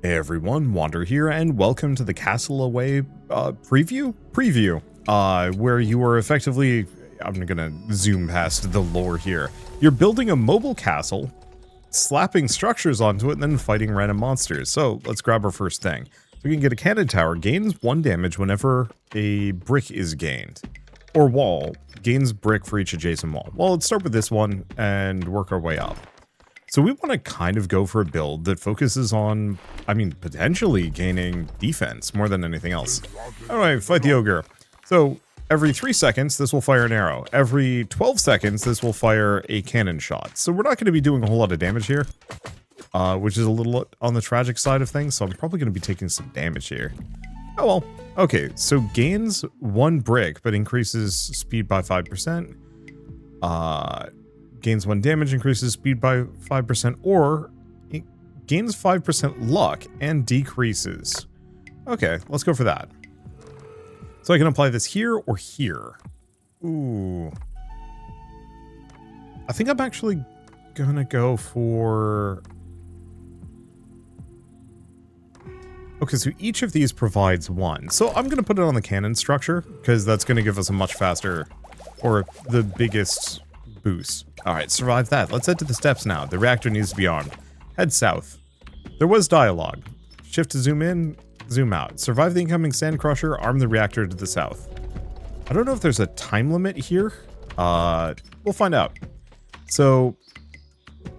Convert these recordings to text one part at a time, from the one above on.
Hey everyone, Wander here, and welcome to the Castle Away preview, where you are effectively, I'm gonna zoom past the lore here. You're building a mobile castle, slapping structures onto it, and then fighting random monsters. So let's grab our first thing. So we can get a cannon tower, gains 1 damage whenever a brick is gained. Or wall, gains brick for each adjacent wall. Well, let's start with this one and work our way up. So we want to kind of go for a build that focuses on, potentially gaining defense more than anything else. Anyway, fight the ogre. So every 3 seconds, this will fire an arrow. Every 12 seconds, this will fire a cannon shot. So we're not going to be doing a whole lot of damage here, which is a little on the tragic side of things. So I'm probably going to be taking some damage here. Oh well. Okay, so gains 1 brick, but increases speed by 5%. Gains 1 damage, increases speed by 5%, or it gains 5% luck and decreases. Okay, let's go for that. So I can apply this here or here. Ooh. I think I'm actually gonna go for... Okay, so each of these provides 1. So I'm gonna put it on the cannon structure, because that's gonna give us a much faster, or the biggest boost. Alright, survive that. Let's head to the steps now. The reactor needs to be armed. Head south. There was dialogue. Shift to zoom in, zoom out. Survive the incoming sand crusher, arm the reactor to the south. I don't know if there's a time limit here. We'll find out. So,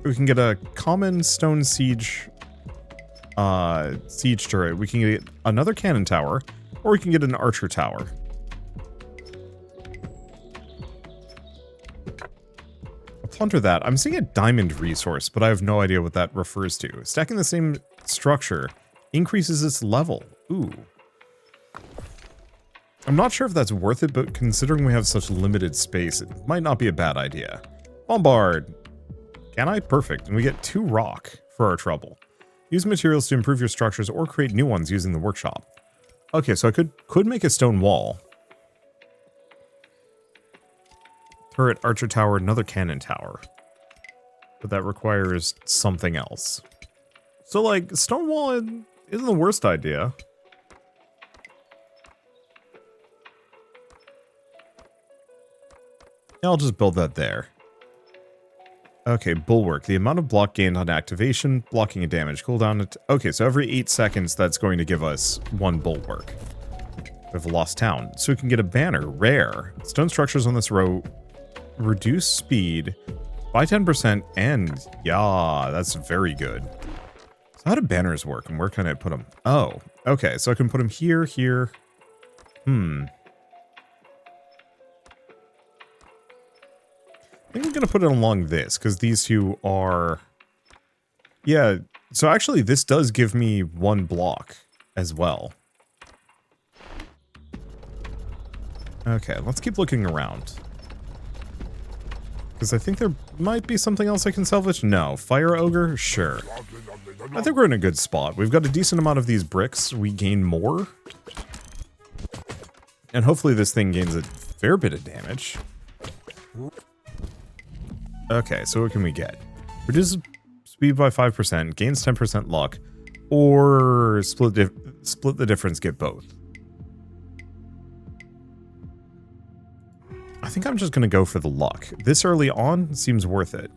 we can get a common stone siege turret. We can get another cannon tower, or we can get an archer tower. Plunder that. I'm seeing a diamond resource, but I have no idea what that refers to. Stacking the same structure increases its level. Ooh. I'm not sure if that's worth it, but considering we have such limited space, it might not be a bad idea. Bombard. Can I? Perfect. And we get 2 rock for our trouble. Use materials to improve your structures or create new ones using the workshop. Okay, so I could make a stone wall. Turret, archer tower, another cannon tower. But that requires something else. So, like, stone wall isn't the worst idea. Yeah, I'll just build that there. Okay, bulwark. The amount of block gained on activation, blocking and damage. Cooldown. Okay, so every 8 seconds, that's going to give us 1 bulwark. We have a lost town. So we can get a banner. Rare. Stone structures on this row reduce speed by 10%, and yeah, that's very good. So how do banners work, and where can I put them? Oh, okay, so I can put them here, here. I think I'm gonna put it along this, because these two are... Yeah, so actually this does give me 1 block as well. Okay, let's keep looking around. Because I think there might be something else I can salvage. No. Fire ogre? Sure. I think we're in a good spot. We've got a decent amount of these bricks. We gain more. And hopefully this thing gains a fair bit of damage. Okay, so what can we get? Reduces speed by 5%, gains 10% luck, or split the difference, get both. I think I'm just going to go for the luck. This early on seems worth it.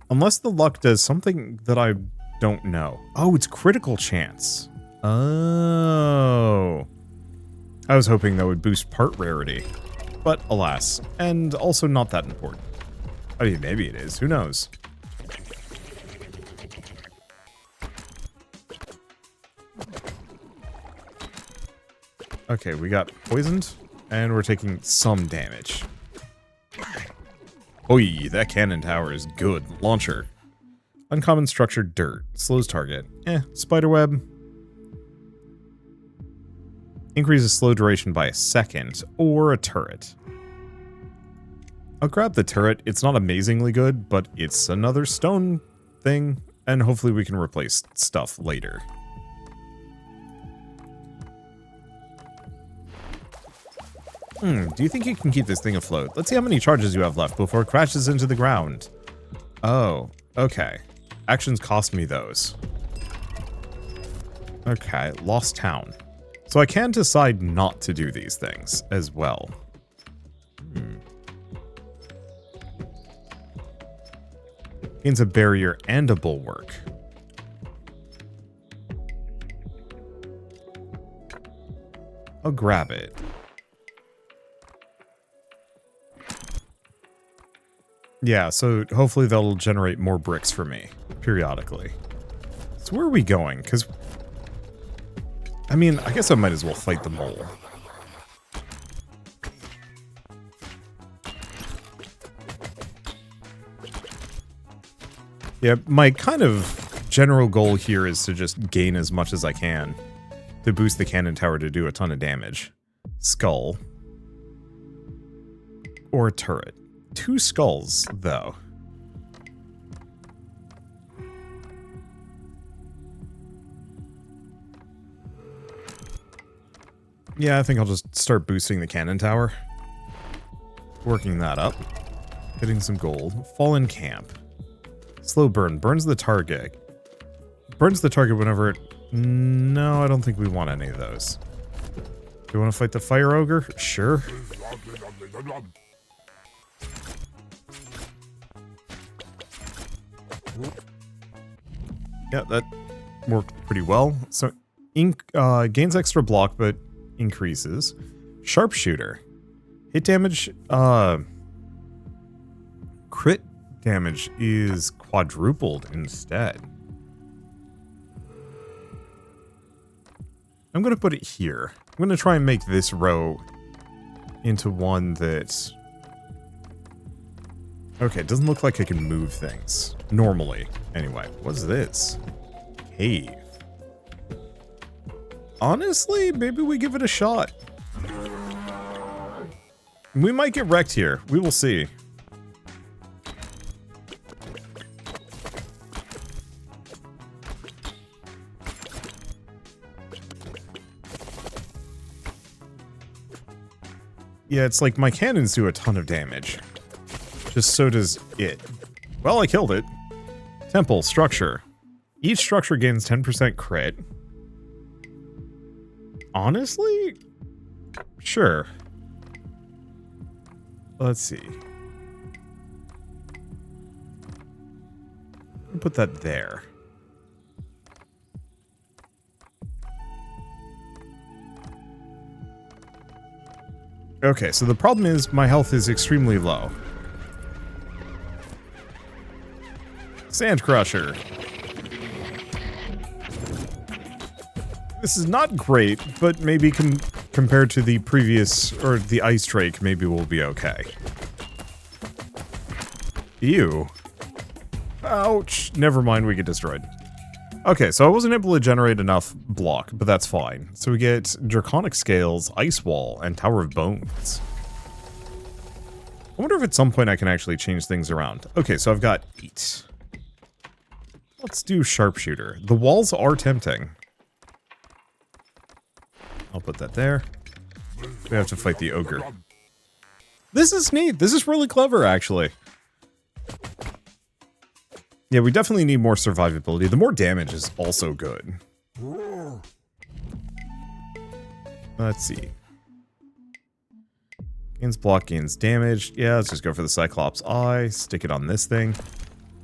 Unless the luck does something that I don't know. Oh, it's critical chance. Oh. I was hoping that would boost part rarity. But alas. And also not that important. I mean, maybe it is. Who knows? Okay, we got poisoned. And we're taking some damage. Oi, that cannon tower is good. Launcher. Uncommon structured dirt. Slows target. Spiderweb. Increases slow duration by 1 second. Or a turret. I'll grab the turret. It's not amazingly good, but it's another stone thing. And hopefully we can replace stuff later. Do you think you can keep this thing afloat? Let's see how many charges you have left before it crashes into the ground. Oh, okay. actions cost me those. Okay, Lost Town. So I can decide not to do these things as well. Gains a barrier and a bulwark. I'll grab it. Yeah, so hopefully that'll generate more bricks for me periodically. So where are we going? Because, I mean, I guess I might as well fight the mole. Yeah, my kind of general goal here is to just gain as much as I can to boost the cannon tower to do a ton of damage. Skull. Or a turret. 2 skulls, though. Yeah, I think I'll just start boosting the cannon tower. Working that up. Getting some gold. Fallen camp. Slow burn. Burns the target. Burns the target whenever it... No, I don't think we want any of those. Do you want to fight the fire ogre? Sure. Yeah, that worked pretty well. So, gains extra block, but increases. Sharpshooter. Hit damage, crit damage is quadrupled instead. I'm going to put it here. I'm going to try and make this row into one that... Okay, it doesn't look like I can move things. Normally. Anyway, what's this? Cave. Honestly, maybe we give it a shot. We might get wrecked here. We will see. Yeah, it's like my cannons do a ton of damage. Just so does it. Well, I killed it. Temple, structure. Each structure gains 10% crit. Honestly? Sure. Let's see. I'll put that there. Okay, so the problem is my health is extremely low. Sand Crusher. This is not great, but maybe compared to the previous, or the Ice Drake, maybe we'll be okay. Ew. Ouch. Never mind, we get destroyed. Okay, so I wasn't able to generate enough block, but that's fine. So we get Draconic Scales, Ice Wall, and Tower of Bones. I wonder if at some point I can actually change things around. Okay, so I've got 8. Let's do Sharpshooter. The walls are tempting. I'll put that there. We have to fight the ogre. This is neat. This is really clever, actually. Yeah, we definitely need more survivability. The more damage is also good. Let's see. Gains block, gains damage. Yeah, let's just go for the Cyclops Eye. Stick it on this thing.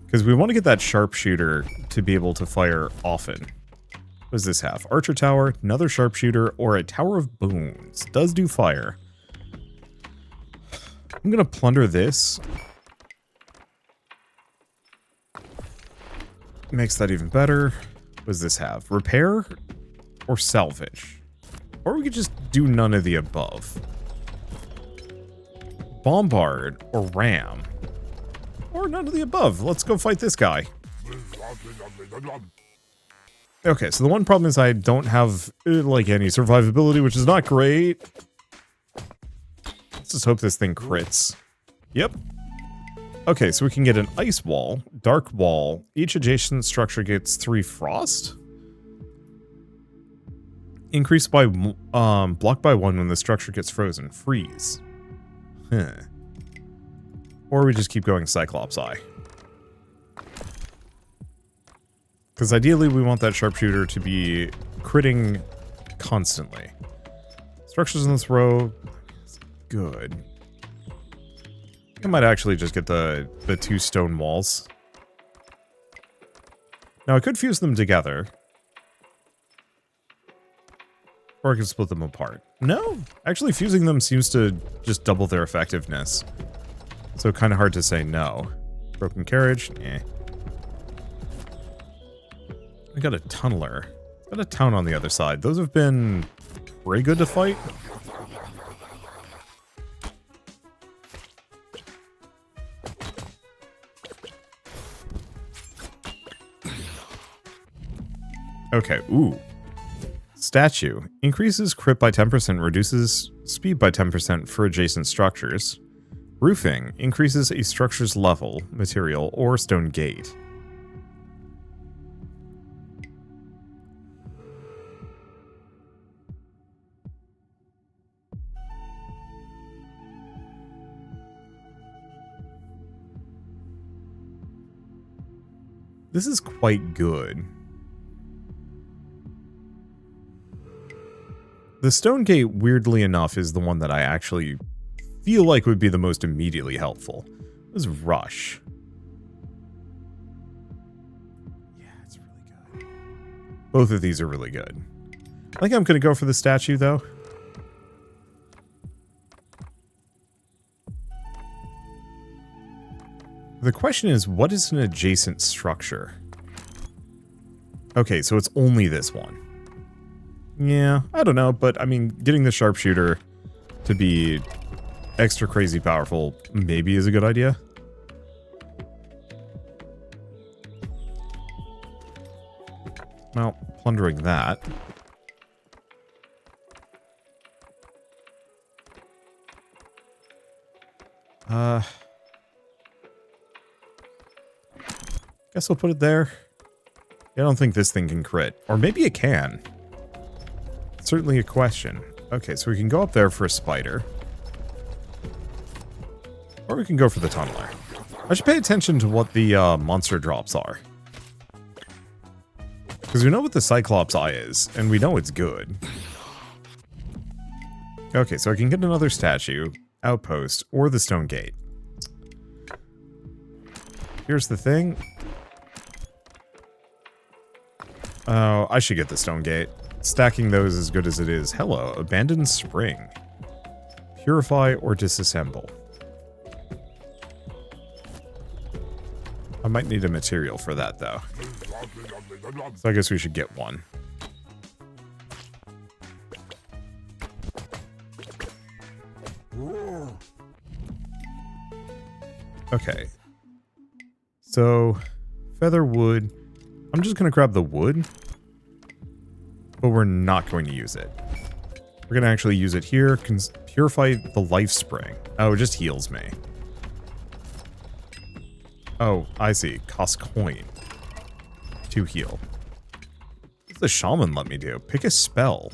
Because we want to get that Sharpshooter to be able to fire often. What does this have? Archer Tower, another Sharpshooter, or a Tower of Bones. Does do fire. I'm going to plunder this. Makes that even better. What does this have? Repair or salvage? Or we could just do none of the above. Bombard or ram. Or none of the above. Let's go fight this guy. Okay, so the one problem is I don't have, like, any survivability, which is not great. Let's just hope this thing crits. Yep. Okay, so we can get an ice wall, dark wall. Each adjacent structure gets 3 frost. Increased by, blocked by 1 when the structure gets frozen. Freeze. Huh. Or we just keep going Cyclops Eye. Because ideally we want that sharpshooter to be critting constantly. Structures in this row, good. I might actually just get the 2 stone walls. Now I could fuse them together. Or I could split them apart. No, actually fusing them seems to just double their effectiveness. So kind of hard to say no. Broken carriage, eh. I got a tunneler. Got a town on the other side. Those have been pretty good to fight. Okay, ooh. Statue. Increases crit by 10%, reduces speed by 10% for adjacent structures. Roofing. Increases a structure's level, material, or stone gate. This is quite good. The stone gate, weirdly enough, is the one that I actually feel like would be the most immediately helpful. This is rush. Yeah, it's really good. Both of these are really good. I think I'm going to go for the statue, though. The question is, what is an adjacent structure? Okay, so it's only this one. Yeah, I don't know, but I mean, getting the sharpshooter to be extra crazy powerful maybe is a good idea. Well, plundering that. Guess I'll put it there. I don't think this thing can crit. Or maybe it can. It's certainly a question. Okay, so we can go up there for a spider. Or we can go for the tunneler. I should pay attention to what the monster drops are. Because we know what the Cyclops Eye is, and we know it's good. Okay, so I can get another statue, outpost, or the stone gate. Here's the thing. Oh, I should get the stone gate. Stacking those as good as it is. Hello, abandoned spring. Purify or disassemble. I might need a material for that, though. So I guess we should get one. Okay. So, feather wood. I'm just going to grab the wood. But we're not going to use it. We're going to actually use it here. Purify the life spring. Oh, it just heals me. Oh, I see. Cost coin. To heal. What does the shaman let me do? Pick a spell.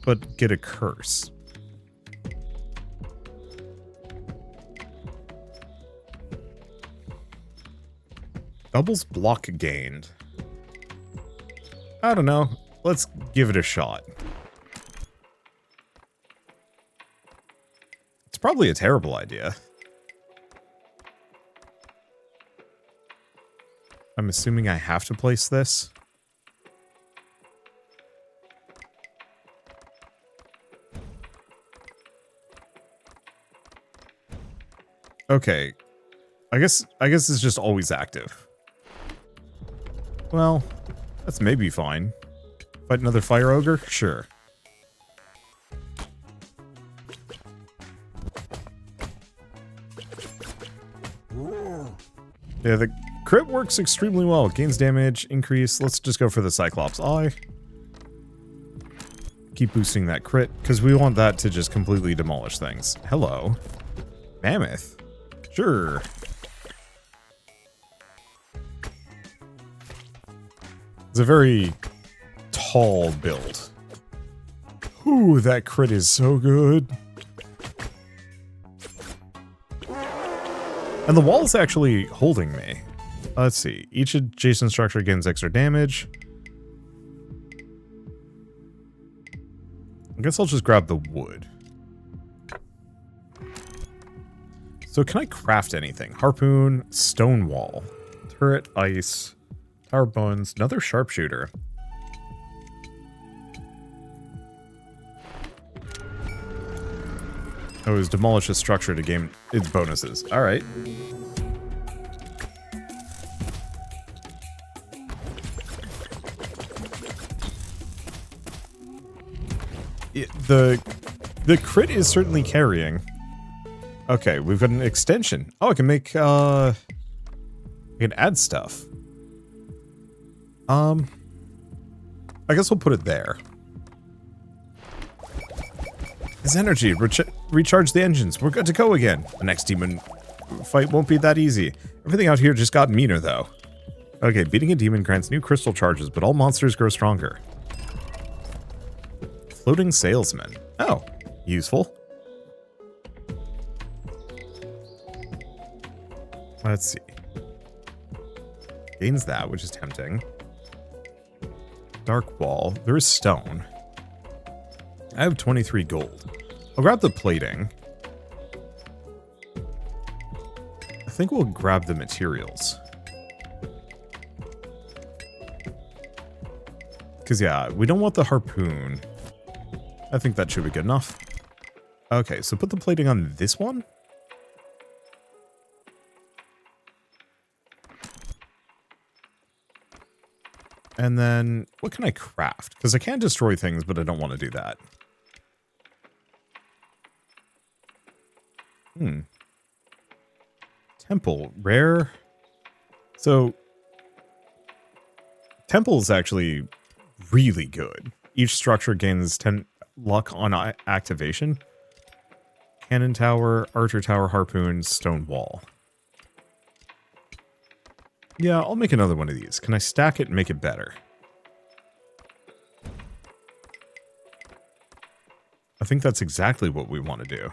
But get a curse. Doubles block gained. I don't know. Let's give it a shot. It's probably a terrible idea. I'm assuming I have to place this. Okay. I guess it's just always active. Well, that's maybe fine. Fight another fire ogre? Sure. Yeah, the crit works extremely well. Gains damage, increase. Let's just go for the Cyclops Eye. Keep boosting that crit, because we want that to just completely demolish things. Hello. Mammoth. Sure. It's a very tall build. Ooh, that crit is so good. And the wall is actually holding me. Let's see. Each adjacent structure gains extra damage. I guess I'll just grab the wood. So can I craft anything? Harpoon, stone wall, turret, ice, tower bones, another sharpshooter. Oh, it was demolish a structure to gain its bonuses. All right. The crit is certainly carrying. Okay, we've got an extension. Oh, I can make, I can add stuff. I guess we'll put it there. His energy, recharge the engines. We're good to go again. The next demon fight won't be that easy. Everything out here just got meaner, though. Okay, beating a demon grants new crystal charges, but all monsters grow stronger. Floating salesman. Oh, useful. Let's see. Gains that, which is tempting. Dark wall. There is stone. I have 23 gold. I'll grab the plating. I think we'll grab the materials. Because, yeah, we don't want the harpoon. I think that should be good enough. Okay, so put the plating on this one. And then, what can I craft? Because I can destroy things, but I don't want to do that. Temple, rare. So, temple is actually really good. Each structure gains 10 luck on activation. Cannon tower, archer tower, harpoon, stone wall. Yeah, I'll make another one of these. Can I stack it and make it better? I think that's exactly what we want to do.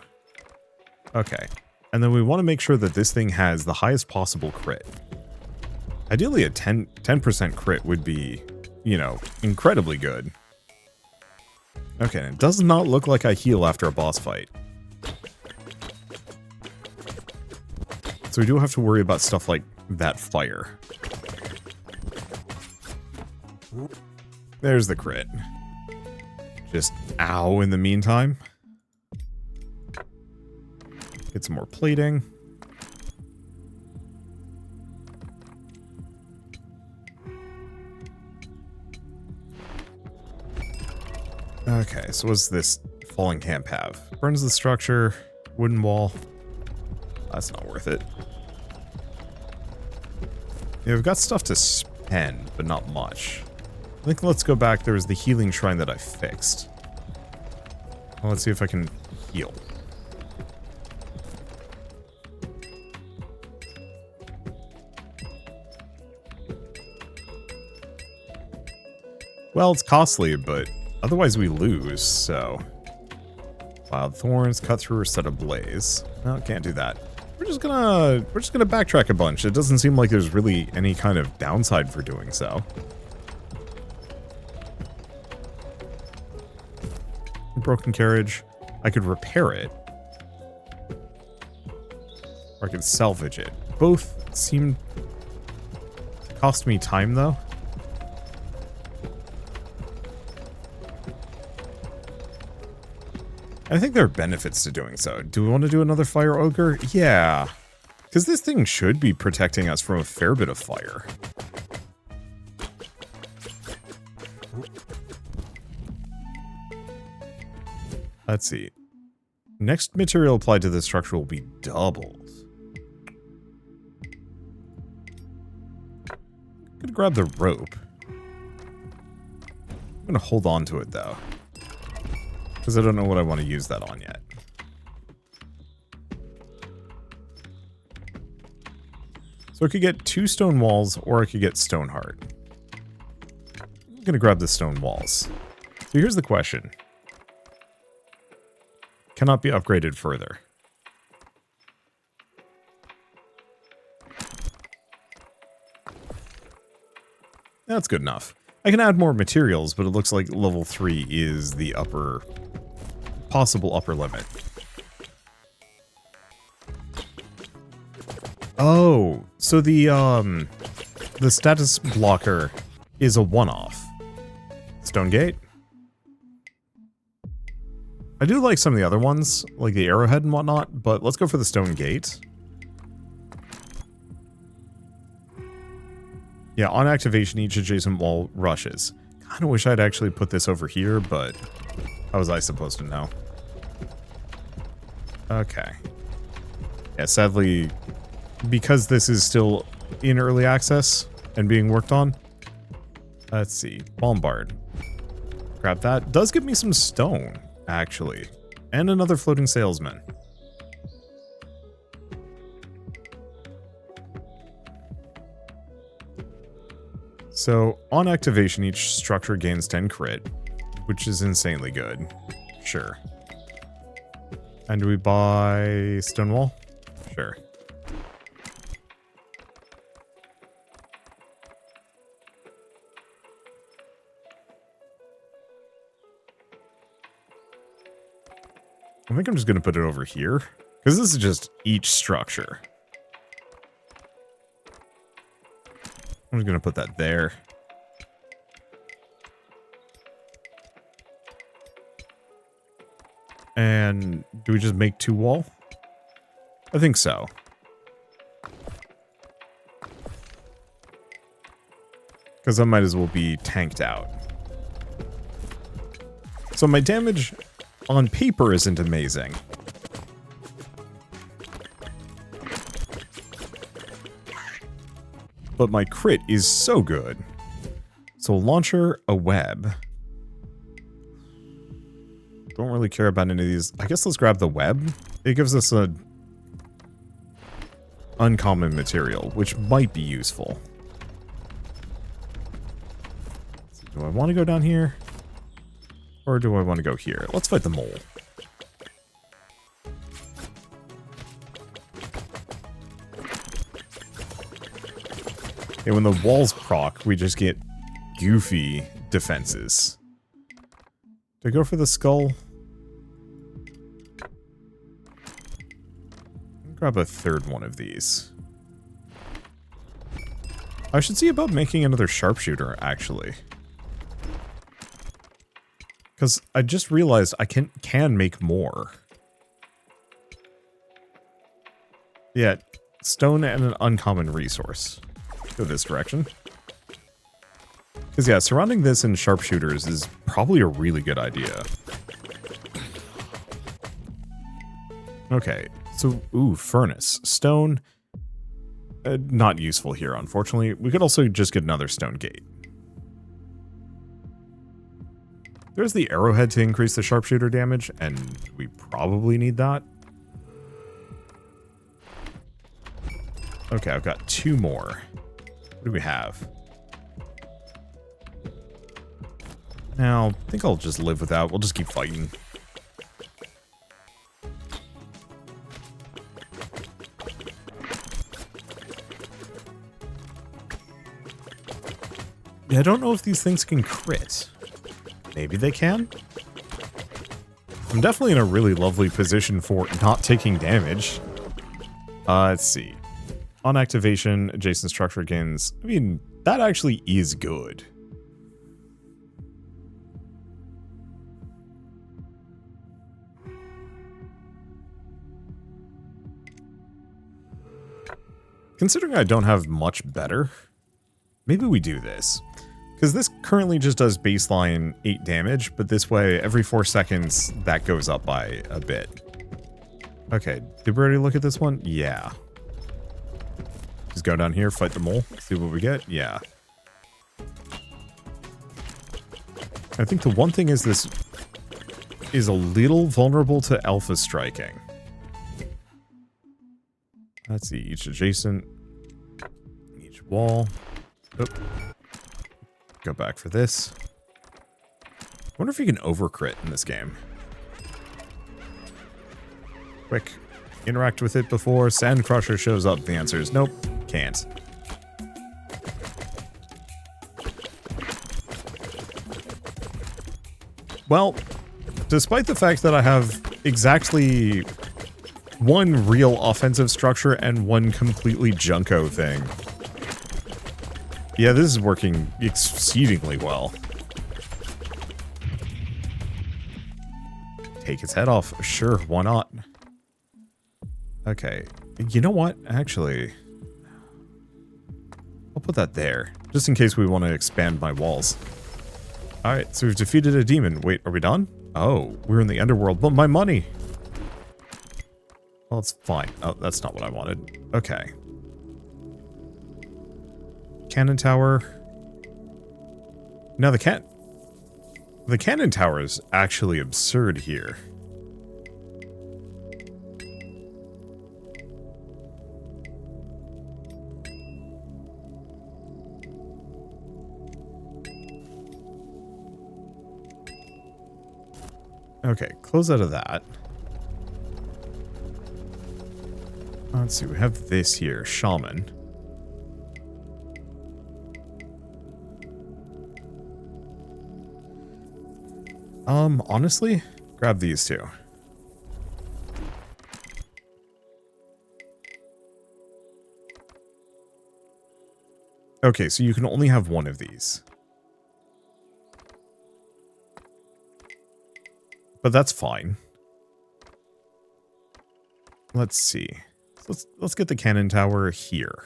Okay. And then we want to make sure that this thing has the highest possible crit. Ideally, a 10% crit would be, you know, incredibly good. Okay, and it does not look like I heal after a boss fight. So we do have to worry about stuff like that fire. There's the crit. Just ow in the meantime. Get some more plating. Okay, so what's this falling camp have? Burns the structure, wooden wall. That's not worth it. Yeah, we've got stuff to spend, but not much. I think let's go back. There was the healing shrine that I fixed. Well, let's see if I can heal. Well, it's costly, but otherwise we lose, so... Wild thorns, cut through, or set ablaze. No, can't do that. We're just gonna backtrack a bunch. It doesn't seem like there's really any kind of downside for doing so. Broken carriage. I could repair it. Or I could salvage it. Both seem to cost me time, though. I think there are benefits to doing so. Do we want to do another fire ogre? Yeah. Because this thing should be protecting us from a fair bit of fire. Let's see. Next material applied to this structure will be doubled. I'm gonna grab the rope. I'm gonna hold on to it, though. Because I don't know what I want to use that on yet. So I could get 2 stone walls, or I could get stone heart. I'm going to grab the stone walls. So here's the question. Cannot be upgraded further. That's good enough. I can add more materials, but it looks like level 3 is the possible upper limit. Oh, so the status blocker is a one-off. Stone gate. I do like some of the other ones, like the arrowhead and whatnot, but let's go for the stone gate. Yeah, on activation, each adjacent wall rushes. Kind of wish I'd actually put this over here, but how was I supposed to know? Okay. Yeah, sadly, because this is still in early access and being worked on. Let's see. Bombard. Grab that. Does give me some stone, actually. And another floating salesman. So, on activation, each structure gains 10 crit, which is insanely good. Sure. And do we buy stone wall? Sure. I think I'm just going to put it over here, because this is just each structure. I'm just going to put that there. And do we just make 2 wall? I think so. Because I might as well be tanked out. So my damage on paper isn't amazing. But my crit is so good. So a launcher, a web. Don't really care about any of these. I guess let's grab the web. It gives us a uncommon material, which might be useful. Do I want to go down here? Or do I want to go here? Let's fight the mole. And when the walls proc, we just get goofy defenses. Do I go for the skull? Grab a third one of these. I should see about making another sharpshooter, actually. Because I just realized I can make more. Yeah, stone and an uncommon resource. Go this direction. Because yeah, surrounding this in sharpshooters is probably a really good idea. Okay, so, ooh, furnace. Stone. Not useful here, unfortunately. We could also just get another stone gate. There's the arrowhead to increase the sharpshooter damage, and we probably need that. Okay, I've got 2 more. What do we have? Now, I think I'll just live without. We'll just keep fighting. Yeah, I don't know if these things can crit. Maybe they can? I'm definitely in a really lovely position for not taking damage. Let's see. On activation, adjacent structure gains... I mean, that actually is good. Considering I don't have much better, maybe we do this. Because this currently just does baseline 8 damage, but this way, every 4 seconds, that goes up by a bit. Okay, did we already look at this one? Yeah. Just go down here, fight the mole, see what we get. Yeah. I think the one thing is this is a little vulnerable to alpha striking. Let's see, each adjacent, each wall. Oh. Go back for this. I wonder if you can overcrit in this game. Quick. Interact with it before Sand Crusher shows up. The answer is nope. Can't. Well, despite the fact that I have exactly one real offensive structure and one completely junko thing. Yeah, this is working exceedingly well. Take its head off. Sure, why not? Okay. You know what? Actually, I'll put that there, just in case we want to expand my walls. Alright, so we've defeated a demon. Wait, are we done? Oh, we're in the underworld, but my money! Well, it's fine. Oh, that's not what I wanted. Okay. Cannon tower. Now the cannon tower is actually absurd here. Okay, close out of that. Let's see, we have this here, Shaman. Honestly, grab these two. Okay, so you can only have one of these. But that's fine. Let's see. Let's get the cannon tower here.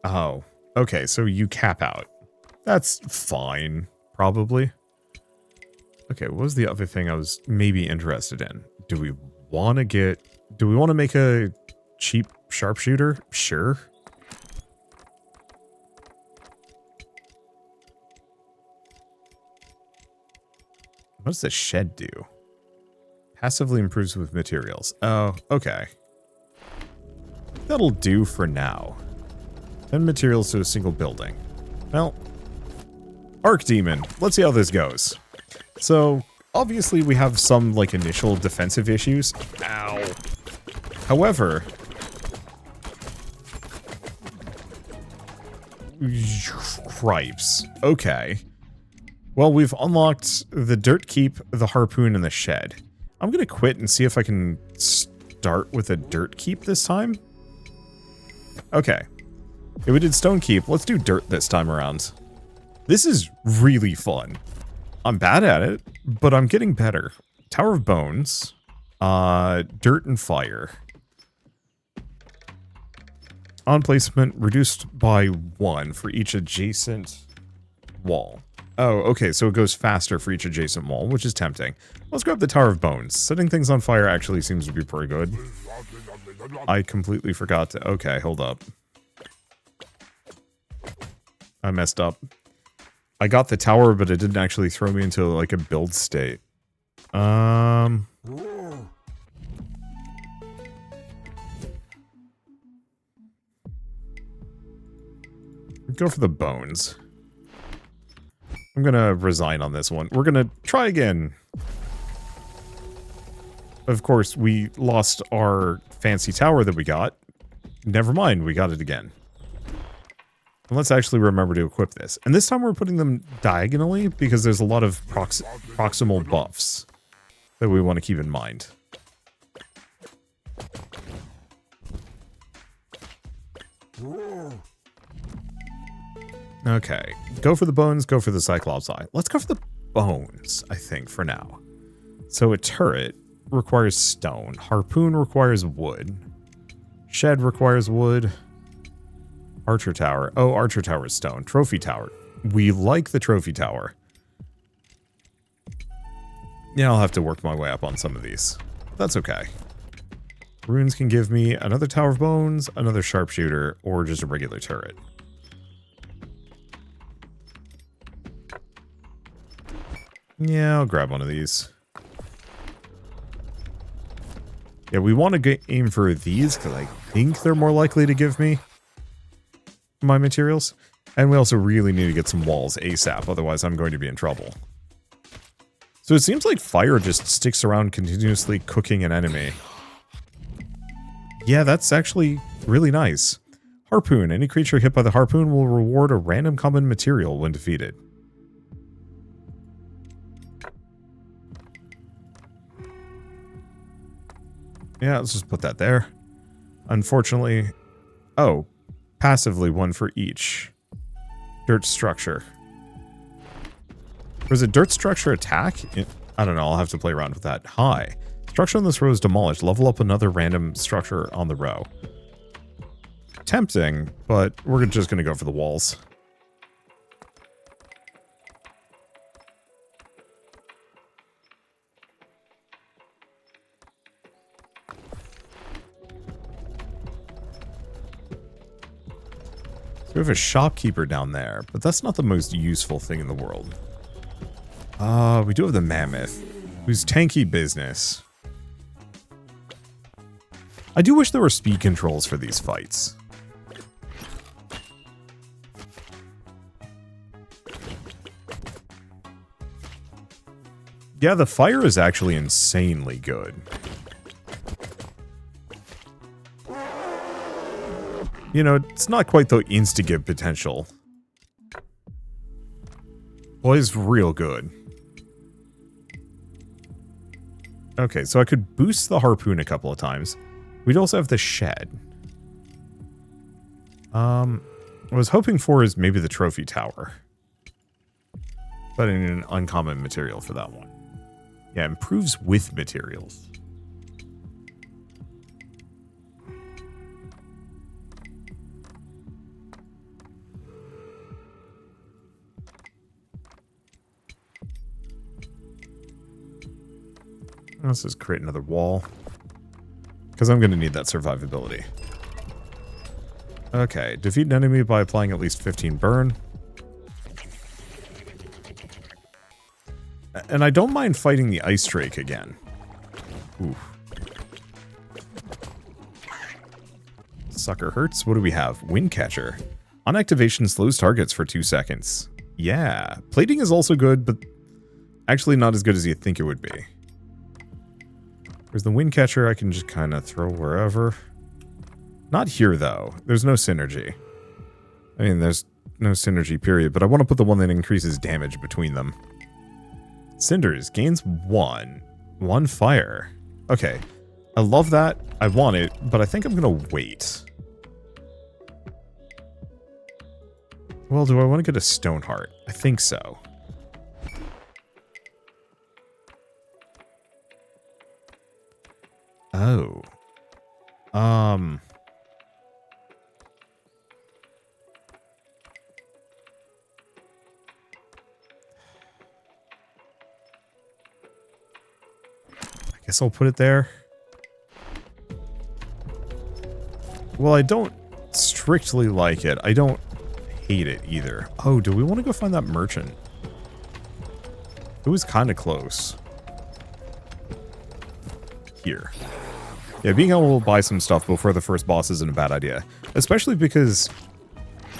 Oh, okay, so you cap out. That's fine, probably. Okay, what was the other thing I was maybe interested in? Do we want to make a cheap sharpshooter? Sure. What does the shed do? Passively improves with materials. Oh, okay. That'll do for now. 10 materials to a single building. Well, Archdemon. Let's see how this goes. So, obviously we have some, like, initial defensive issues. Ow. However... Cripes. Okay. Well, we've unlocked the Dirt Keep, the Harpoon, and the Shed. I'm gonna quit and see if I can start with a Dirt Keep this time. Okay. Yeah, we did Stone Keep. Let's do Dirt this time around. This is really fun. I'm bad at it, but I'm getting better. Tower of Bones. Dirt and Fire. On placement, reduced by 1 for each adjacent wall. Oh, okay, so it goes faster for each adjacent wall, which is tempting. Let's grab the Tower of Bones. Setting things on fire actually seems to be pretty good. I completely forgot to... Okay, hold up. I messed up. I got the tower, but it didn't actually throw me into, like, a build state. Go for the bones. I'm gonna resign on this one. We're gonna try again. Of course, we lost our fancy tower that we got. Never mind, we got it again. And let's actually remember to equip this. And this time we're putting them diagonally because there's a lot of proximal buffs that we want to keep in mind. Okay, go for the bones, go for the Cyclops Eye. Let's go for the bones, I think, for now. So a turret requires stone. Harpoon requires wood. Shed requires wood. Archer Tower. Oh, Archer Tower is stone. Trophy Tower. We like the Trophy Tower. Yeah, I'll have to work my way up on some of these. That's okay. Runes can give me another Tower of Bones, another Sharpshooter, or just a regular turret. Yeah, I'll grab one of these. Yeah, we want to aim for these because I think they're more likely to give me my materials. And we also really need to get some walls ASAP, otherwise I'm going to be in trouble. So it seems like fire just sticks around continuously cooking an enemy. Yeah, that's actually Really nice. Harpoon. Any creature hit by the harpoon will reward a random common material when defeated. Yeah, let's just put that there. Unfortunately... Oh. Passively one for each. Dirt structure. Was it dirt structure attack? I don't know, I'll have to play around with that. Hi. Structure on this row is demolished. Level up another random structure on the row. Tempting, but we're just going to go for the walls. So we have a shopkeeper down there, but that's not the most useful thing in the world. We do have the mammoth, who's tanky business. I do wish there were speed controls for these fights. Yeah, the fire is actually insanely good. You know, it's not quite the insta-give potential. Well, it's real good. Okay, so I could boost the harpoon a couple of times. We'd also have the shed. What I was hoping for is maybe the trophy tower. But I need an uncommon material for that one. Yeah, improves with materials. Let's just create another wall. Because I'm going to need that survivability. Okay, defeat an enemy by applying at least 15 burn. And I don't mind fighting the ice drake again. Oof. Sucker hurts. What do we have? Windcatcher. On activation, slows targets for 2 seconds. Yeah. Plating is also good, but actually not as good as you think it would be. There's the Windcatcher I can just kind of throw wherever. Not here, though. There's no synergy. I mean, there's no synergy, period. But I want to put the one that increases damage between them. Cinders. Gains 1. 1 fire. Okay. I love that. I want it, but I think I'm going to wait. Well, do I want to get a Stoneheart? I think so. Oh. I guess I'll put it there. Well, I don't strictly like it. I don't hate it either. Oh, do we want to go find that merchant? It was kind of close. Here. Yeah, being able to buy some stuff before the first boss isn't a bad idea. Especially because,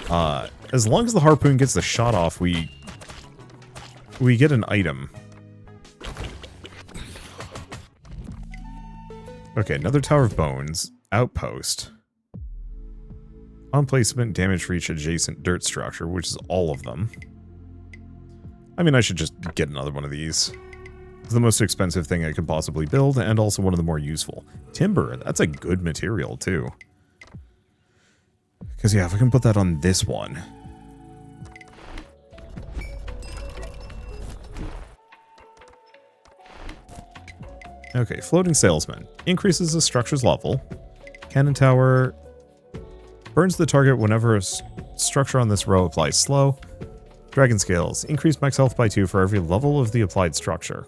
as long as the harpoon gets the shot off, we get an item. Okay, another Tower of Bones. Outpost. On placement, damage for each adjacent dirt structure, which is all of them. I mean, I should just get another one of these. It's the most expensive thing I could possibly build, and also one of the more useful. Timber, that's a good material, too. Because, yeah, if I can put that on this one. Okay, Floating Salesman. Increases the structure's level. Cannon Tower burns the target whenever a structure on this row applies slow. Dragon Scales. Increase max health by 2 for every level of the applied structure.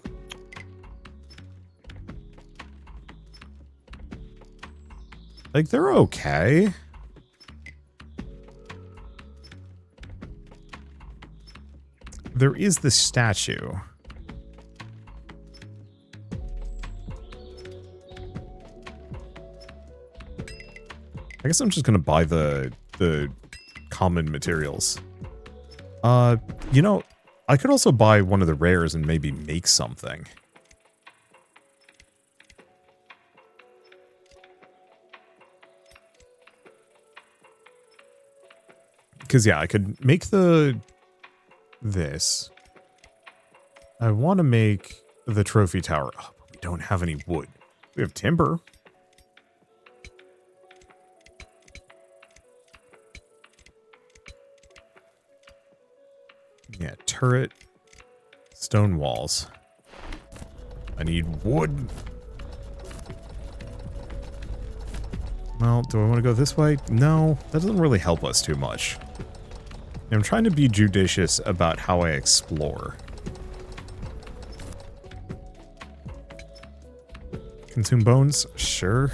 Like, they're okay. There is the statue. I guess I'm just gonna buy the common materials. You know, I could also buy one of the rares and maybe make something. Because, yeah, I could make this. I want to make the trophy tower. Oh, but we don't have any wood. We have timber. Yeah, turret. Stone walls. I need wood. Well, do I want to go this way? No, that doesn't really help us too much. I'm trying to be judicious about how I explore. Consume bones? Sure.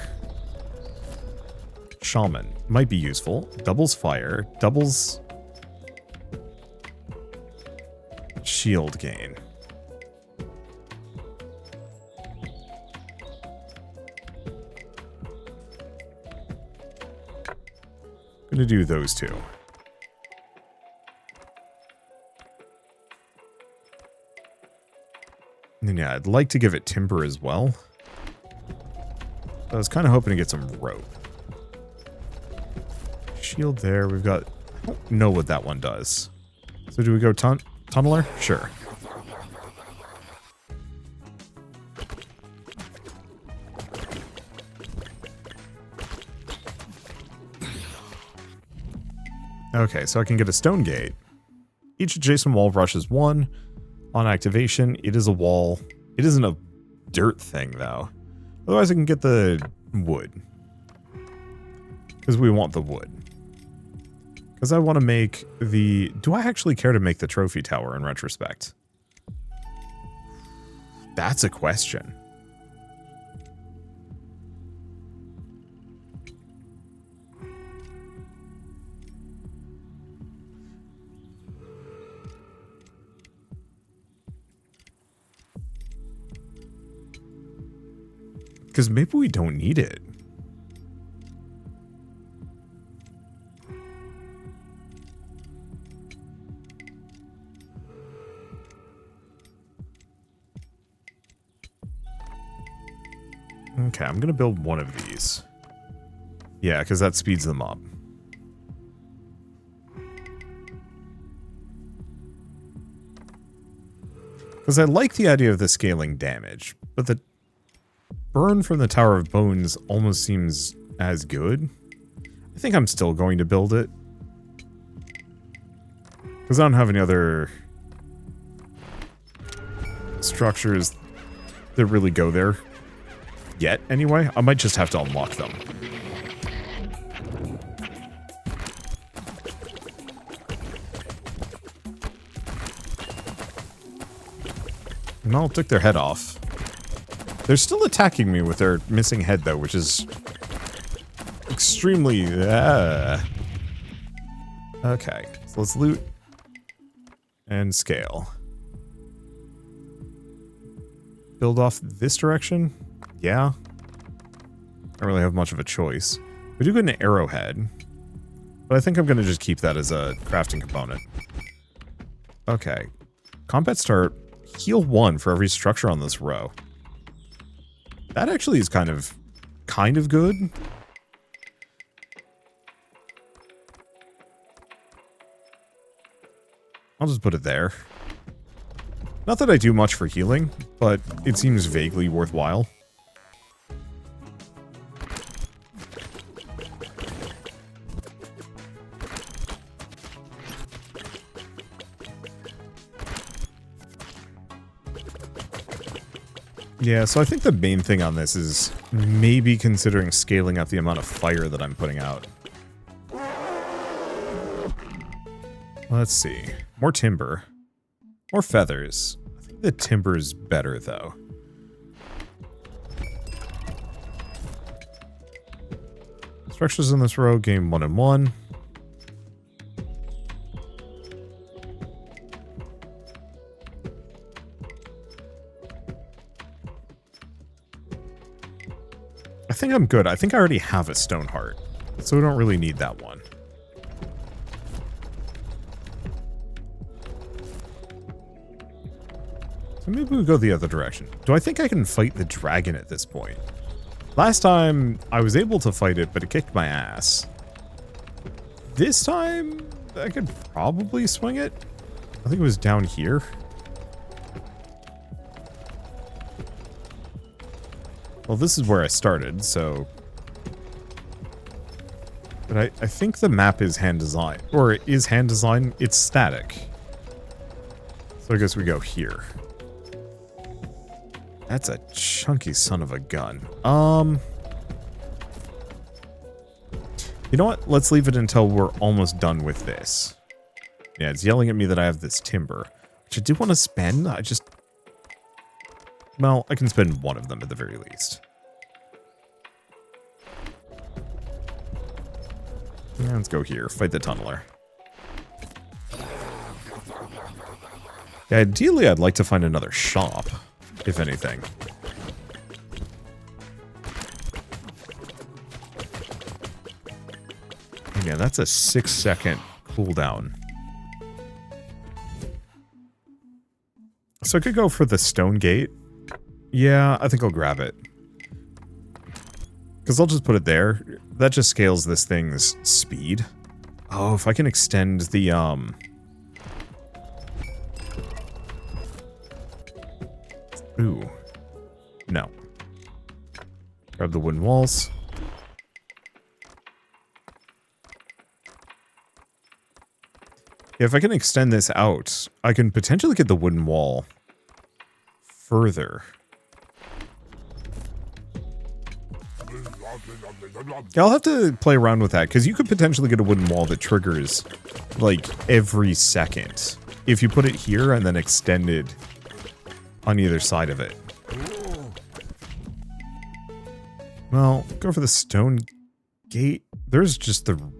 Shaman. Might be useful. Doubles fire. Doubles shield gain. Gonna do those two. And then, yeah, I'd like to give it timber as well. I was kind of hoping to get some rope. Shield there. We've got... I don't know what that one does. So do we go tunneler? Sure. Okay, so I can get a stone gate. Each adjacent wall rushes 1. On activation, it is a wall. It isn't a dirt thing, though. Otherwise, I can get the wood. Because we want the wood. Because I want to make the... Do I actually care to make the trophy tower in retrospect? That's a question. Because maybe we don't need it. Okay, I'm going to build one of these. Yeah, because that speeds them up. Because I like the idea of the scaling damage, but the burn from the Tower of Bones almost seems as good. I think I'm still going to build it. Because I don't have any other structures that really go there yet, anyway. I might just have to unlock them. And I'll take their head off. They're still attacking me with their missing head, though, which is extremely... Okay, so let's loot and scale. Build off this direction? Yeah. I don't really have much of a choice. We do get an arrowhead, but I think I'm going to just keep that as a crafting component. Okay. Combat start, heal 1 for every structure on this row. That actually is kind of good. I'll just put it there. Not that I do much for healing, but it seems vaguely worthwhile. Yeah, so I think the main thing on this is maybe considering scaling up the amount of fire that I'm putting out. Let's see. More timber. More feathers. I think the timber is better, though. Structures in this row, gain 1 and 1. I think I'm good. I think I already have a stone heart, so we don't really need that one. So maybe we go the other direction. Do I think I can fight the dragon at this point? Last time, I was able to fight it, but it kicked my ass. This time, I could probably swing it. I think it was down here. Well, this is where I started, so... But I think the map is hand design. Or it is hand design. It's static. So I guess we go here. That's a chunky son of a gun. You know what? Let's leave it until we're almost done with this. Yeah, it's yelling at me that I have this timber. Which I do want to spend. I just... Well, I can spend one of them at the very least. Yeah, let's go here. Fight the tunneler. Yeah, ideally, I'd like to find another shop, if anything. Yeah, that's a 6-second cooldown. So I could go for the stone gate. Yeah, I think I'll grab it. Because I'll just put it there. That just scales this thing's speed. Oh, if I can extend the, Ooh. No. Grab the wooden walls. If I can extend this out, I can potentially get the wooden wall further. I'll have to play around with that, because you could potentially get a wooden wall that triggers, like, every second. If you put it here and then extend it on either side of it. Well, go for the stone gate. There's just the... I'm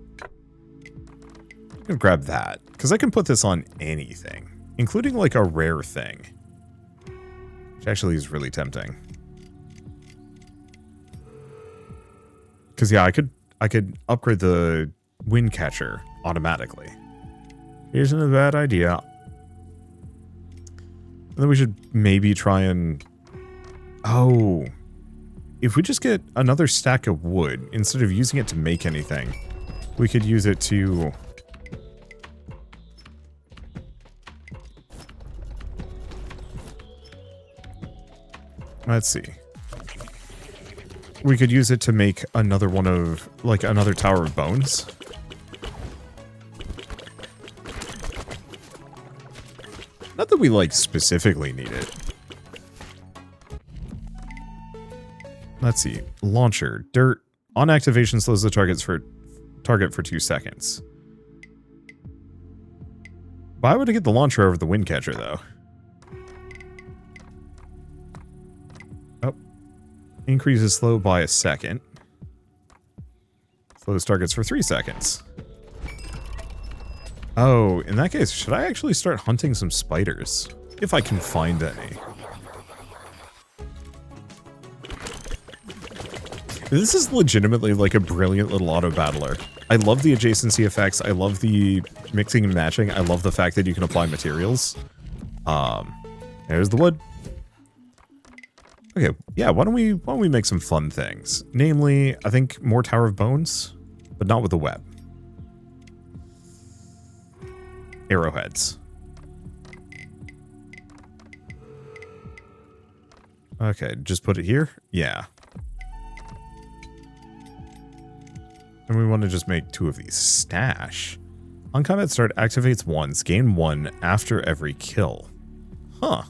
gonna grab that, because I can put this on anything, including, like, a rare thing. Which actually is really tempting. Because, yeah, I could upgrade the wind catcher automatically. Isn't a bad idea. And then we should maybe try and... Oh. If we just get another stack of wood, instead of using it to make anything, we could use it to... Let's see. We could use it to make another one of, like, another Tower of Bones. Not that we, like, specifically need it. Let's see. Launcher. Dirt. On activation slows the target for 2 seconds. Why would I get the launcher over the wind catcher, though? Oh. Increases slow by a second. Slows targets for 3 seconds. Oh, in that case, should I actually start hunting some spiders? If I can find any. This is legitimately like a brilliant little auto-battler. I love the adjacency effects. I love the mixing and matching. I love the fact that you can apply materials. There's the wood. Okay, yeah, why don't we make some fun things? Namely, I think more Tower of Bones, but not with the web. Arrowheads. Okay, just put it here? Yeah. And we want to just make 2 of these. Stash. On combat start, activates once, gain 1 after every kill. Huh.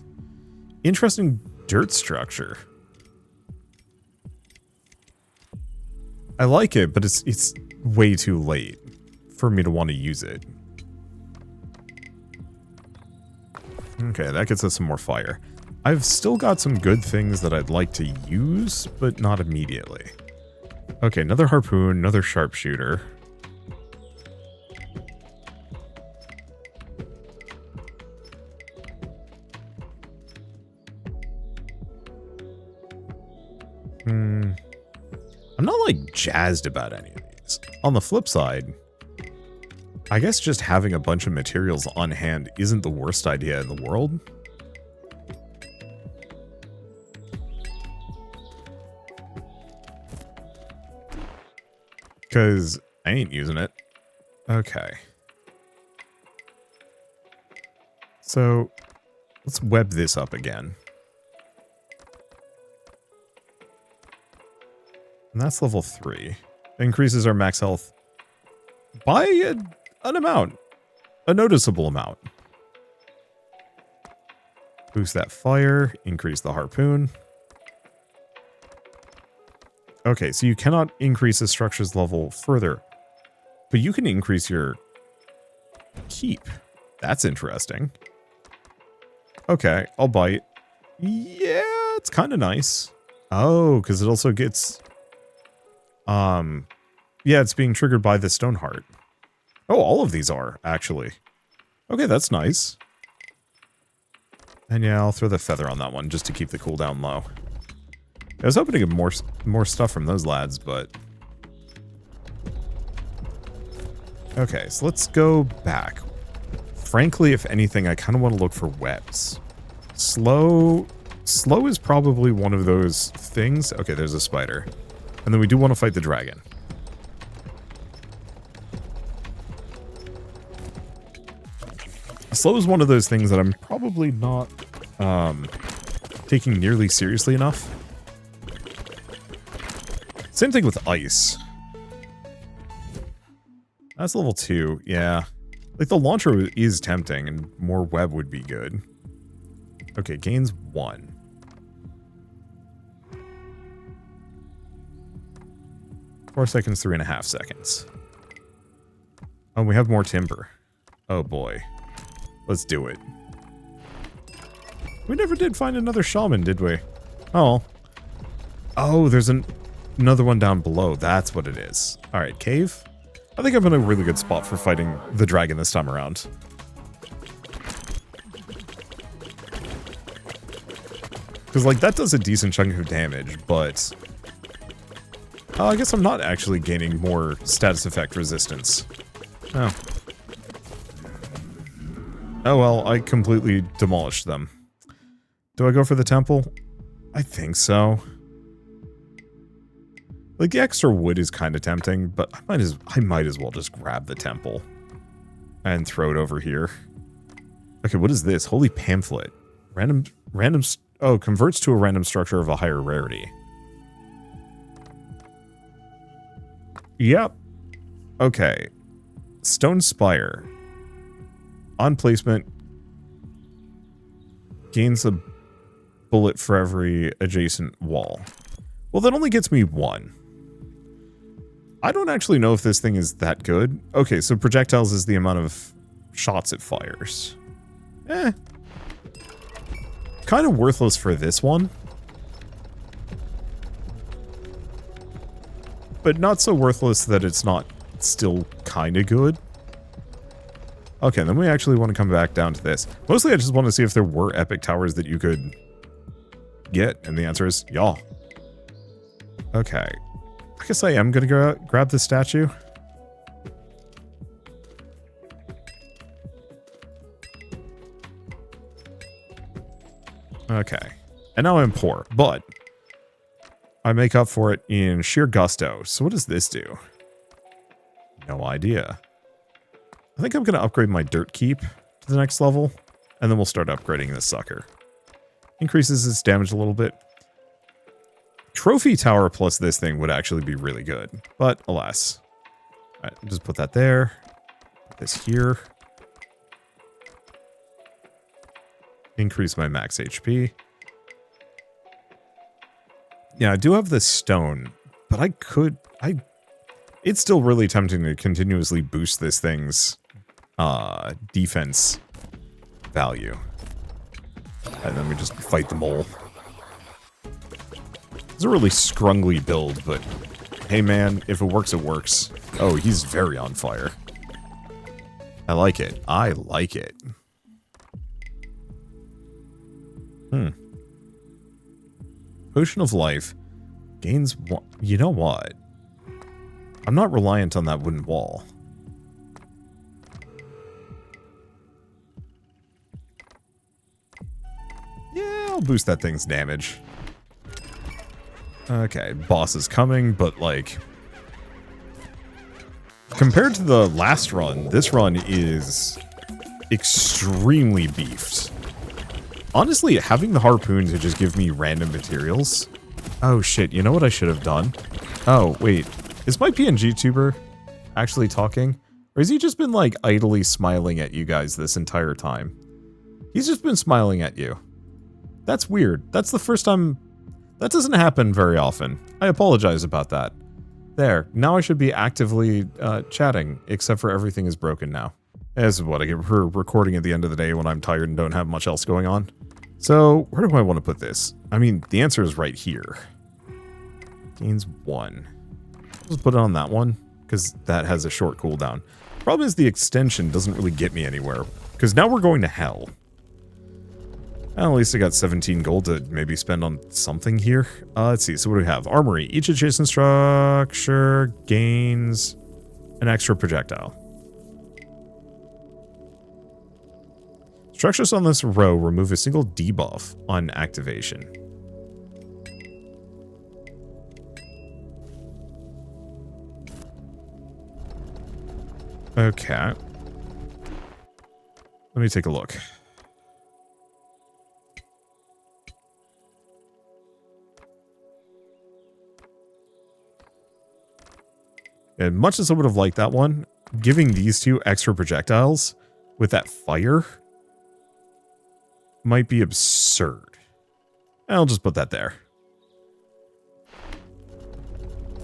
Interesting dirt structure. I like it, but it's way too late for me to want to use it. Okay, that gets us some more fire. I've still got some good things that I'd like to use, but not immediately. Okay, another harpoon, another sharpshooter. I'm not, like, jazzed about any of these. On the flip side, I guess just having a bunch of materials on hand isn't the worst idea in the world. Because I ain't using it. Okay. So let's web this up again. And that's level 3. Increases our max health by an amount. A noticeable amount. Boost that fire. Increase the harpoon. Okay, so you cannot increase the structure's level further. But you can increase your keep. That's interesting. Okay, I'll bite. Yeah, it's kind of nice. Oh, because it also gets... Yeah, it's being triggered by the stone heart. Oh, all of these are, actually. Okay, that's nice. And yeah, I'll throw the feather on that one just to keep the cooldown low. I was hoping to get more stuff from those lads, but... Okay, so let's go back. Frankly, if anything, I kind of want to look for webs. Slow is probably one of those things. Okay, there's a spider. And then we do want to fight the dragon. Slow is one of those things that I'm probably not taking nearly seriously enough. Same thing with ice. That's level 2, yeah. Like, the launcher is tempting, and more web would be good. Okay, gains 1. Four seconds, 3.5 seconds. Oh, we have more timber. Oh boy. Let's do it. We never did find another shaman, did we? Oh. Oh, there's another one down below. That's what it is. Alright, cave. I think I'm in a really good spot for fighting the dragon this time around. Because, like, that does a decent chunk of damage, but... I guess I'm not actually gaining more status effect resistance. Oh. Oh well, I completely demolished them. Do I go for the temple? I think so. Like, the extra wood is kind of tempting, but I might as well just grab the temple and throw it over here. Okay, what is this? Holy pamphlet. Oh, converts to a random structure of a higher rarity. Yep. Okay. Stone Spire. On placement, gains a bullet for every adjacent wall. Well, that only gets me 1. I don't actually know if this thing is that good. Okay, so projectiles is the amount of shots it fires. Kind of worthless for this one. But not so worthless that it's not still kind of good. Okay, then we actually want to come back down to this. Mostly I just want to see if there were epic towers that you could get, and the answer is y'all. Okay. I guess I am going to grab the statue. Okay. And now I'm poor, but I make up for it in sheer gusto. So what does this do? No idea. I think I'm going to upgrade my dirt keep to the next level, and then we'll start upgrading this sucker. Increases its damage a little bit. Trophy tower plus this thing would actually be really good, but alas. Alright, just put that there. Put this here. Increase my max HP. Yeah, I do have this stone, but it's still really tempting to continuously boost this thing's defense value. And then we just fight the mole. It's a really scrungly build, but hey man, if it works, it works. Oh, he's very on fire. I like it. I like it. Potion of Life gains one. You know what? I'm not reliant on that wooden wall. Yeah, I'll boost that thing's damage. Okay, boss is coming, but like... compared to the last run, this run is extremely beefed. Honestly, having the harpoon to just give me random materials. Oh shit, you know what I should have done? Oh, wait. Is my PNG tuber actually talking? Or has he just been like idly smiling at you guys this entire time? He's just been smiling at you. That's weird. That's the first time. That doesn't happen very often. I apologize about that. There. Now I should be actively chatting, except for everything is broken now. This is what I get for recording at the end of the day when I'm tired and don't have much else going on. So, where do I want to put this? I mean, the answer is right here. Gains 1. Just put it on that one, because that has a short cooldown. Problem is the extension doesn't really get me anywhere, because now we're going to hell. Well, at least I got 17 gold to maybe spend on something here. Let's see, so what do we have? Armory. Each adjacent structure gains an extra projectile. Structures on this row remove a single debuff on activation. Okay. Let me take a look. And much as I would have liked that one, giving these two extra projectiles with that fire might be absurd. I'll just put that there.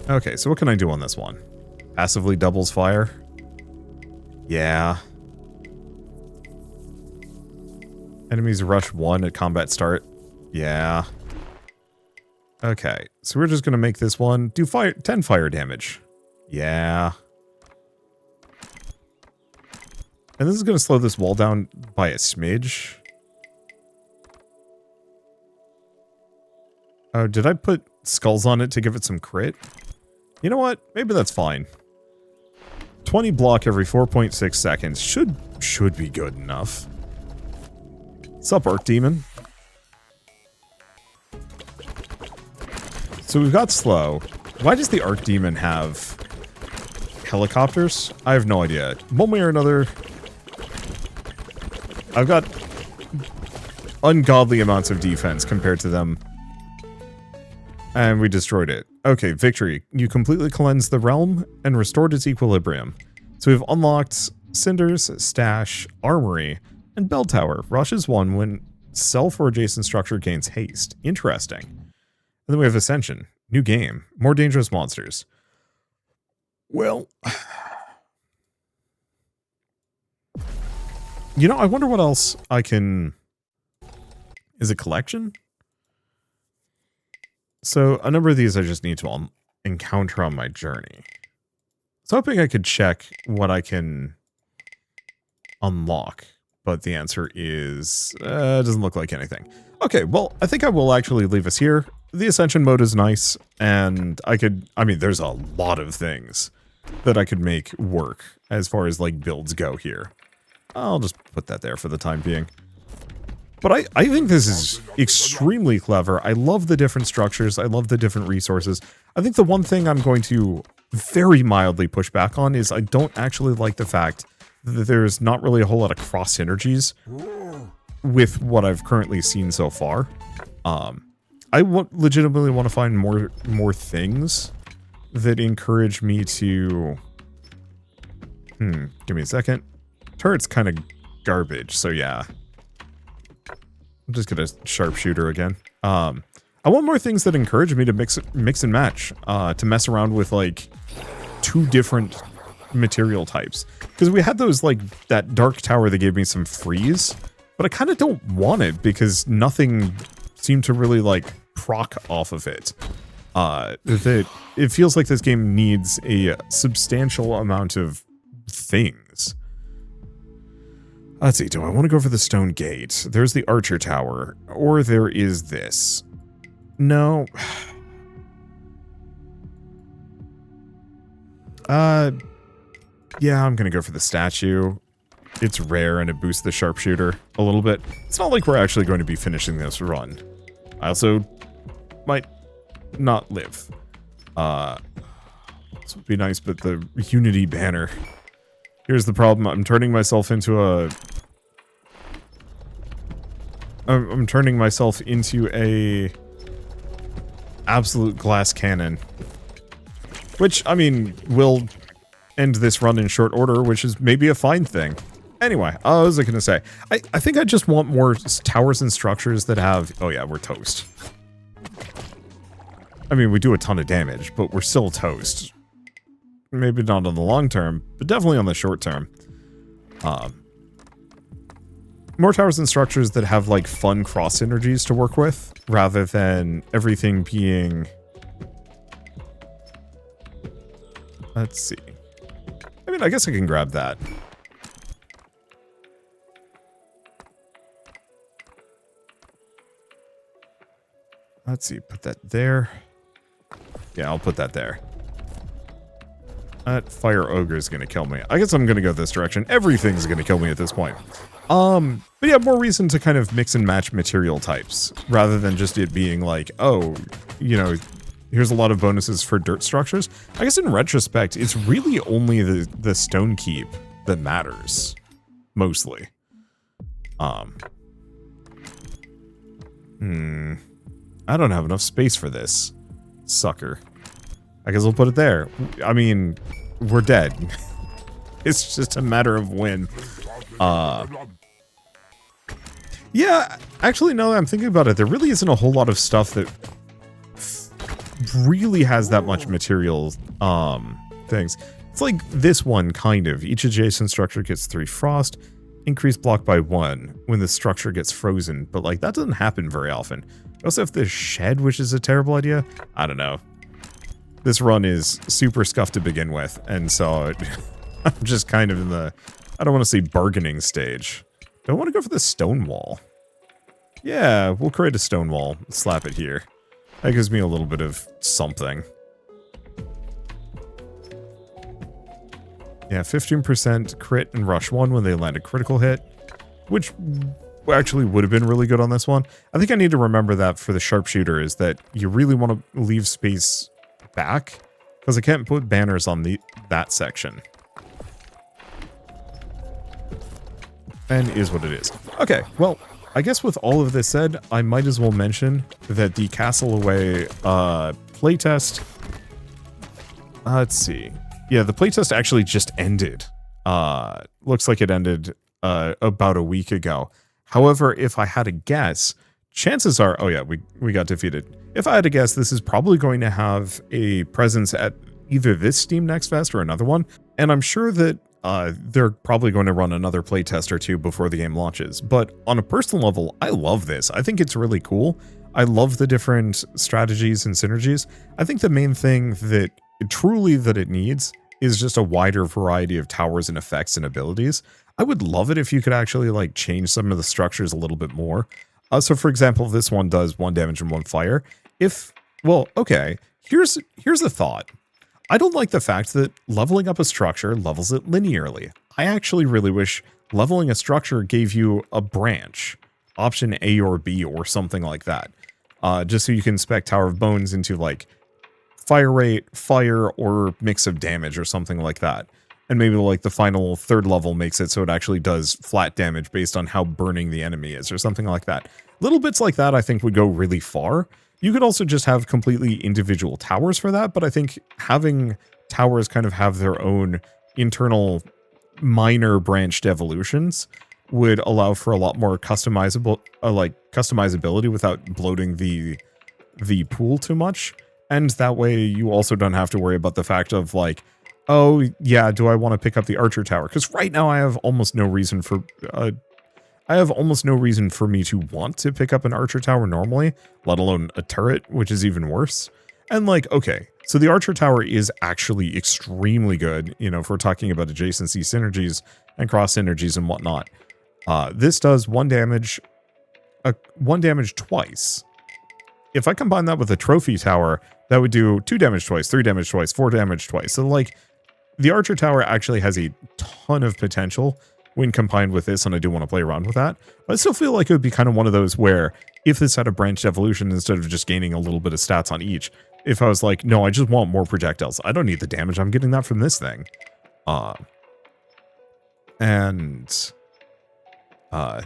Okay, so what can I do on this one? Passively doubles fire? Yeah. Enemies rush 1 at combat start? Yeah. Okay, so we're just going to make this one do 10 fire damage. Yeah. And this is going to slow this wall down by a smidge. Oh, did I put skulls on it to give it some crit? You know what? Maybe that's fine. 20 block every 4.6 seconds should be good enough. What's up, Arc Demon? So we've got slow. Why does the Arc Demon have helicopters? I have no idea. One way or another, I've got ungodly amounts of defense compared to them. And we destroyed it. Okay, victory. You completely cleansed the realm and restored its equilibrium. So we've unlocked Cinders, Stash, Armory, and Bell Tower. Rushes 1 when self or adjacent structure gains haste. Interesting. And then we have Ascension. New game. More dangerous monsters. Well, you know, I wonder what else I can... Is it collection? So, a number of these I just need to encounter on my journey. I was hoping I could check what I can unlock, but the answer is, it doesn't look like anything. Okay, well, I think I will actually leave us here. The Ascension mode is nice, and I mean, there's a lot of things that I could make work as far as, like, builds go here. I'll just put that there for the time being. But I think this is extremely clever. I love the different structures. I love the different resources. I think the one thing I'm going to very mildly push back on is I don't actually like the fact that there's not really a whole lot of cross synergies with what I've currently seen so far. I legitimately want to find more things that encourage me to... give me a second. Turret's kind of garbage, so yeah. I'm just gonna sharpshooter again. I want more things that encourage me to mix and match, to mess around with like 2 different material types. Because we had those like that dark tower that gave me some freeze, but I kind of don't want it because nothing seemed to really like proc off of it. It feels like this game needs a substantial amount of things. Let's see, do I want to go for the stone gate? There's the archer tower, or there is this. No. Yeah, I'm gonna go for the statue. It's rare and it boosts the sharpshooter a little bit. It's not like we're actually going to be finishing this run. I also might not live. This would be nice, but the Unity banner. Here's the problem. I'm turning myself into a I'm turning myself into a absolute glass cannon. Which, I mean, will end this run in short order, which is maybe a fine thing. Anyway, what was I going to say? I think I just want more towers and structures that have... Oh yeah, we're toast. I mean, we do a ton of damage, but we're still toast. Maybe not on the long term, but definitely on the short term. More towers and structures that have, like, fun cross synergies to work with, rather than everything being... Let's see. I mean, I guess I can grab that. Let's see, put that there. Yeah, I'll put that there. That fire ogre is going to kill me. I guess I'm going to go this direction. Everything's going to kill me at this point. But yeah, more reason to kind of mix and match material types, rather than just it being like, oh, you know, here's a lot of bonuses for dirt structures. I guess in retrospect, it's really only the stone keep that matters, mostly. I don't have enough space for this, sucker. I guess we'll put it there. I mean, we're dead. It's just a matter of when. Yeah, actually, now that I'm thinking about it, there really isn't a whole lot of stuff that really has that much material things. It's like this one, kind of. Each adjacent structure gets 3 frost, increase block by 1 when the structure gets frozen, but like that doesn't happen very often. We also have this shed, which is a terrible idea. I don't know. This run is super scuffed to begin with, and so I'm just kind of in the, I don't want to say bargaining stage. Do I want to go for the stone wall? Yeah, we'll create a stone wall, slap it here. That gives me a little bit of something. Yeah, 15% crit and rush 1 when they land a critical hit, which actually would have been really good on this one. I think I need to remember that for the sharpshooter, is that you really want to leave space back, because I can't put banners on that section. And is what it is. Okay, well, I guess with all of this said, I might as well mention that the Castle Away playtest... let's see. Yeah, the playtest actually just ended. Looks like it ended about a week ago. However, if I had to guess, chances are... Oh yeah, we got defeated. If I had to guess, this is probably going to have a presence at either this Steam Next Fest or another one. And I'm sure that they're probably going to run another playtest or two before the game launches. But on a personal level, I love this. I think it's really cool. I love the different strategies and synergies. I think the main thing that it needs is just a wider variety of towers and effects and abilities. I would love it if you could actually like change some of the structures a little bit more. So for example, this one does 1 damage and 1 fire. Well, okay, here's a thought. I don't like the fact that leveling up a structure levels it linearly. I actually really wish leveling a structure gave you a branch, option A or B or something like that. Just so you can spec Tower of Bones into like fire rate, fire, or mix of damage or something like that. And maybe like the final 3rd level makes it so it actually does flat damage based on how burning the enemy is or something like that. Little bits like that I think would go really far. You could also just have completely individual towers for that, but I think having towers kind of have their own internal minor branched evolutions would allow for a lot more customizability without bloating the pool too much. And that way you also don't have to worry about the fact of like, oh yeah, do I want to pick up the archer tower? Because right now I have almost no reason for me to want to pick up an archer tower normally, let alone a turret, which is even worse. And like, okay, so the archer tower is actually extremely good, you know, if we're talking about adjacency synergies and cross synergies and whatnot. This does 1 damage twice. If I combine that with a trophy tower, that would do 2 damage twice, 3 damage twice, 4 damage twice. So like, the archer tower actually has a ton of potential when combined with this, and I do want to play around with that. But I still feel like it would be kind of one of those where if this had a branched evolution instead of just gaining a little bit of stats on each, if I was like, no, I just want more projectiles. I don't need the damage. I'm getting that from this thing.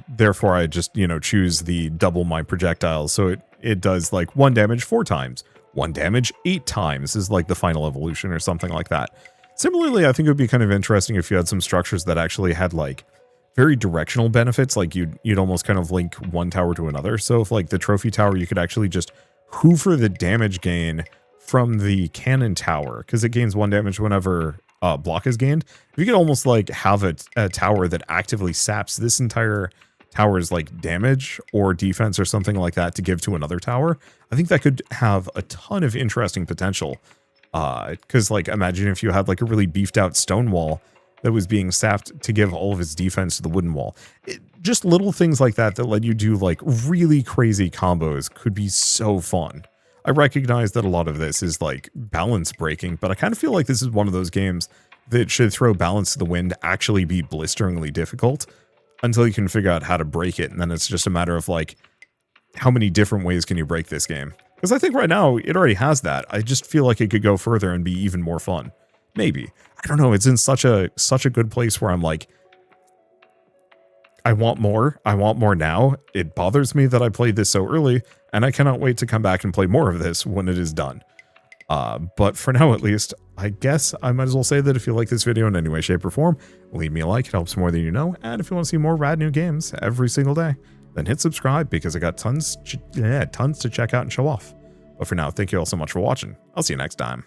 Therefore, I just, choose the double my projectiles. So it does like 1 damage 4 times, 1 damage 8 times is like the final evolution or something like that. Similarly, I think it would be kind of interesting if you had some structures that actually had like very directional benefits. Like you'd almost kind of link one tower to another. So if like the trophy tower, you could actually just hoover the damage gain from the cannon tower because it gains 1 damage whenever block is gained. If you could almost like have a tower that actively saps this entire tower's like damage or defense or something like that to give to another tower, I think that could have a ton of interesting potential. Because like imagine if you had like a really beefed out stone wall that was being sapped to give all of its defense to the wooden wall. Just little things like that that let you do like really crazy combos could be so fun. I recognize that a lot of this is like balance breaking, but I kind of feel like this is one of those games that should throw balance to the wind, actually be blisteringly difficult until you can figure out how to break it. And then it's just a matter of like, how many different ways can you break this game? Because I think right now it already has that. I just feel like it could go further and be even more fun. Maybe. I don't know. It's in such a good place where I'm like, I want more. I want more now. It bothers me that I played this so early, and I cannot wait to come back and play more of this when it is done. But for now, at least, I guess I might as well say that if you like this video in any way, shape, or form, leave me a like. It helps more than you know. And if you want to see more rad new games every single day, then hit subscribe because I got tons to check out and show off. But for now, thank you all so much for watching. I'll see you next time.